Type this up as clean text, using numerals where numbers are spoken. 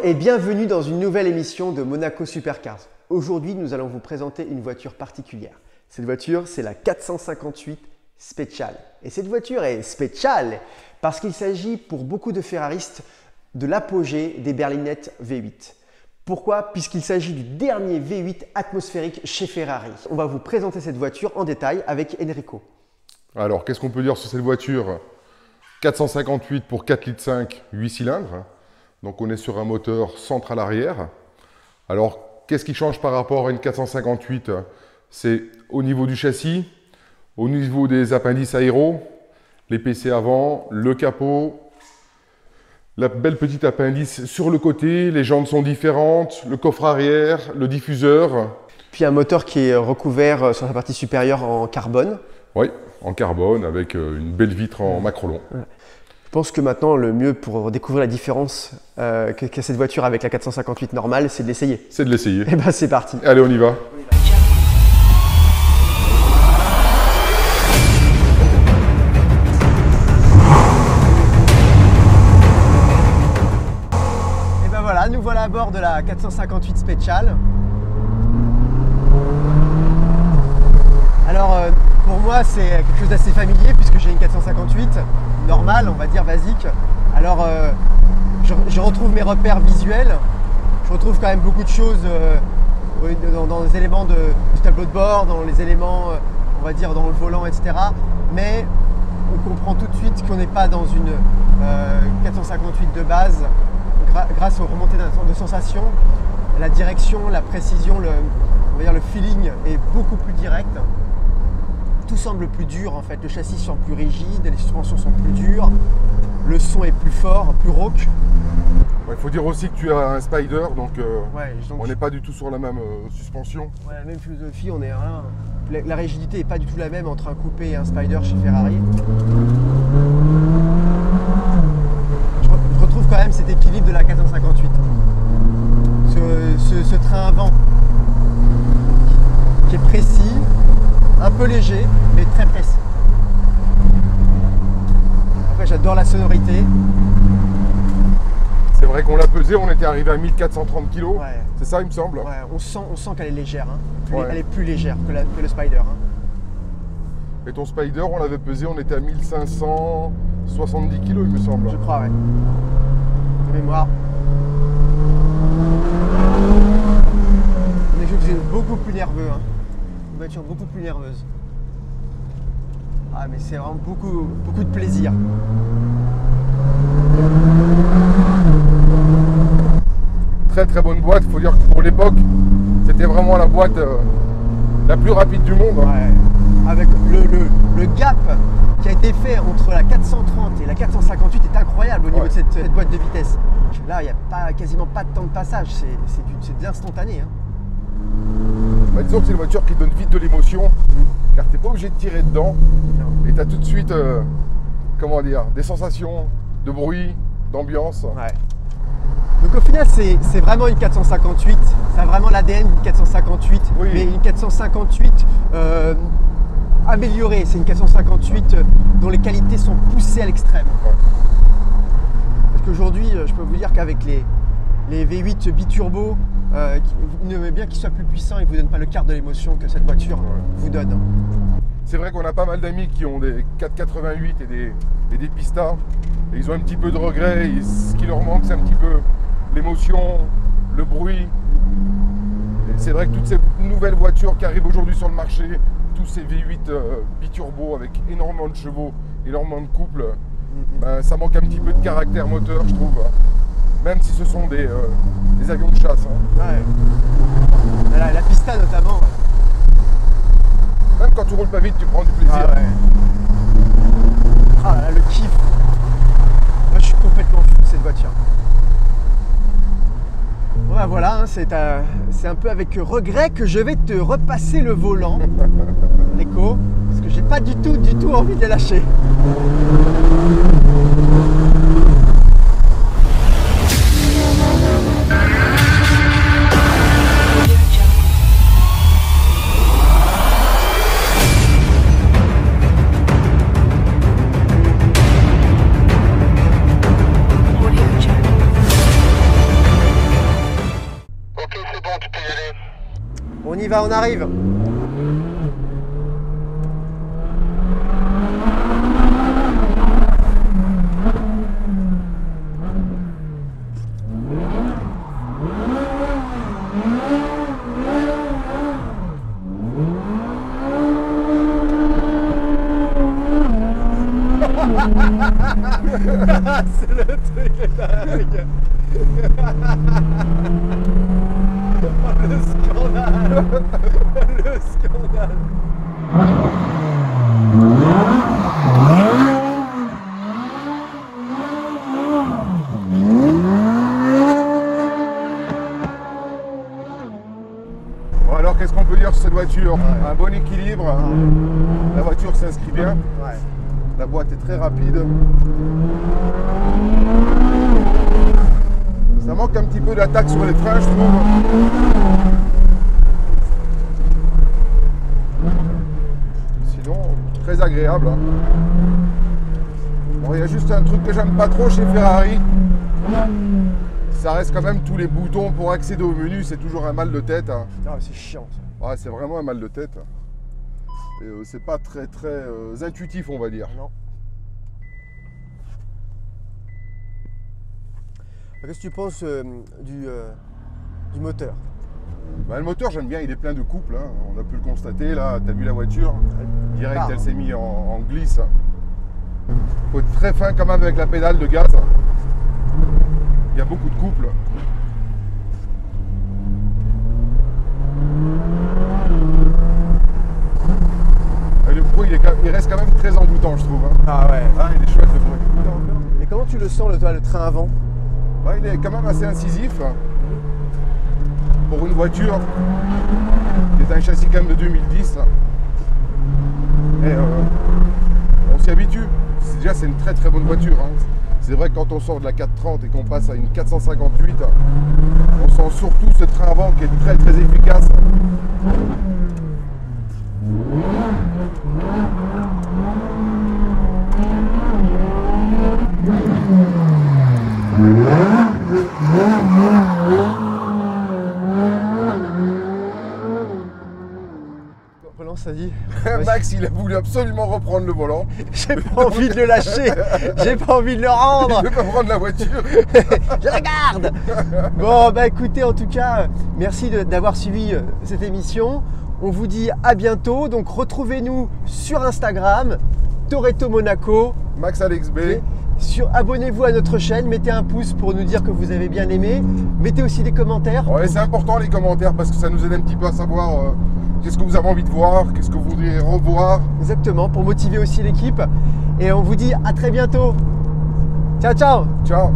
et bienvenue dans une nouvelle émission de Monaco Supercars. Aujourd'hui, nous allons vous présenter une voiture particulière. Cette voiture, c'est la 458 Special. Et cette voiture est spéciale parce qu'il s'agit pour beaucoup de ferraristes de l'apogée des berlinettes V8. Pourquoi? Puisqu'il s'agit du dernier V8 atmosphérique chez Ferrari. On va vous présenter cette voiture en détail avec Enrico. Alors, qu'est-ce qu'on peut dire sur cette voiture? 458 pour 4,5 litres, 8 cylindres. Donc, on est sur un moteur central arrière. Alors, qu'est-ce qui change par rapport à une 458? C'est au niveau du châssis, au niveau des appendices aéro, les PC avant, le capot, la belle petite appendice sur le côté, les jantes sont différentes, le coffre arrière, le diffuseur. Puis un moteur qui est recouvert sur sa partie supérieure en carbone. Oui, en carbone avec une belle vitre en macrolon. Ouais. Je pense que maintenant, le mieux pour découvrir la différence qu'a cette voiture avec la 458 normale, c'est de l'essayer. C'est de l'essayer. Et ben c'est parti. Allez, on y va. Et ben voilà, nous voilà à bord de la 458 Special. Alors, pour moi, c'est quelque chose d'assez familier puisque j'ai une 458 normale, on va dire basique. Alors, je retrouve mes repères visuels. Je retrouve quand même beaucoup de choses dans les éléments du tableau de bord, dans les éléments, on va dire, dans le volant, etc. Mais on comprend tout de suite qu'on n'est pas dans une 458 de base grâce aux remontées de sensations. La direction, la précision, on va dire le feeling est beaucoup plus direct. Tout semble plus dur en fait, le châssis semble plus rigide, les suspensions sont plus dures, le son est plus fort, plus rauque. Il faut dire aussi que tu as un Spider, donc donc on n'est pas du tout sur la même suspension. Ouais, la même philosophie, on est la rigidité n'est pas du tout la même entre un coupé et un Spider chez Ferrari. Je retrouve quand même cet équilibre de la 458. Ce train avant qui est précis, un peu léger, mais très précis. Après, j'adore la sonorité. C'est vrai qu'on l'a pesé, on était arrivé à 1430 kg. Ouais. C'est ça, il me semble. Ouais, on sent qu'elle est légère. Hein. Ouais. Elle est plus légère que le Spider. Hein. Et ton Spider, on l'avait pesé, on était à 1570 kg, il me semble. Je crois, ouais. De mémoire. On est quelque chose de beaucoup plus nerveux. Hein. Une voiture beaucoup plus nerveuse. Ah, mais c'est vraiment beaucoup de plaisir. Très très bonne boîte, il faut dire que pour l'époque, c'était vraiment la boîte la plus rapide du monde. Ouais. Avec le gap qui a été fait entre la 430 et la 458 est incroyable au niveau de cette boîte de vitesse. Là, il n'y a quasiment pas de temps de passage, c'est de l'instantané. Hein. Bah, disons que c'est une voiture qui donne vite de l'émotion, car tu n'es pas obligé de tirer dedans. Non. Et tu as tout de suite comment dire, des sensations de bruit, d'ambiance. Ouais. Donc au final, c'est vraiment une 458, ça a vraiment l'ADN d'une 458, oui. Mais une 458 améliorée. C'est une 458 dont les qualités sont poussées à l'extrême. Ouais. Parce qu'aujourd'hui, je peux vous dire qu'avec les V8 biturbo, bien qu'ils soient plus puissants, ils ne vous donnent pas le quart de l'émotion que cette voiture vous donne. C'est vrai qu'on a pas mal d'amis qui ont des 488 et des Pista, et ils ont un petit peu de regret, et ce qui leur manque c'est un petit peu l'émotion, le bruit. C'est vrai que toutes ces nouvelles voitures qui arrivent aujourd'hui sur le marché, tous ces V8 biturbo avec énormément de chevaux, énormément de couple, ben, ça manque un petit peu de caractère moteur, je trouve. Même si ce sont des avions de chasse. Hein. Ouais. La Pista notamment. Même quand tu roules pas vite, tu prends du plaisir. Ah ouais. Ah là, le kiff. Moi je suis complètement fou de cette voiture. Bon bah voilà, hein, c'est un peu avec regret que je vais te repasser le volant, Nico, parce que j'ai pas du tout envie de le lâcher. tu peux y aller. On y va, on arrive. C'est le truc de dingue. Oh, le scandale. Le scandale. Bon, alors qu'est-ce qu'on peut dire sur cette voiture? Un bon équilibre, la voiture s'inscrit bien, Ouais. la boîte est très rapide. Ça manque un petit peu d'attaque sur les freins, je trouve. Sinon, très agréable. Hein. Bon, il y a juste un truc que j'aime pas trop chez Ferrari. Ça reste quand même tous les boutons pour accéder au menu, c'est toujours un mal de tête. Hein. Ah, c'est chiant ça. Ouais, c'est vraiment un mal de tête. Et c'est pas très intuitif, on va dire. Non. Qu'est-ce que tu penses du moteur? Bah, le moteur, j'aime bien, il est plein de couple. Hein. On a pu le constater, là, t'as vu la voiture? Direct, part, elle hein. s'est mise en glisse. Faut être très fin quand même avec la pédale de gaz. Il y a beaucoup de couples. Et le bruit, il reste quand même très envoûtant, je trouve. Hein. Ah ouais. Ah, il est chouette le bruit. Et comment tu le sens le train avant? Ouais, il est quand même assez incisif pour une voiture qui est un châssis quand même de 2010. Et on s'y habitue. Déjà, c'est une très bonne voiture. Hein. C'est vrai que quand on sort de la 430 et qu'on passe à une 458, on sent surtout ce train avant qui est très efficace. Relance, ça dit. Max, il a voulu absolument reprendre le volant. J'ai pas envie de le lâcher. J'ai pas envie de le rendre. Il veut pas prendre la voiture. Je la garde. Bon, bah écoutez, en tout cas, merci d'avoir suivi cette émission. On vous dit à bientôt. Donc retrouvez-nous sur Instagram, Toretto Monaco. Max Alex B. Abonnez-vous à notre chaîne, mettez un pouce pour nous dire que vous avez bien aimé. Mettez aussi des commentaires. Ouais, c'est important les commentaires parce que ça nous aide un petit peu à savoir qu'est-ce que vous avez envie de voir, qu'est-ce que vous voudriez revoir. Exactement, pour motiver aussi l'équipe. Et on vous dit à très bientôt. Ciao, ciao. Ciao.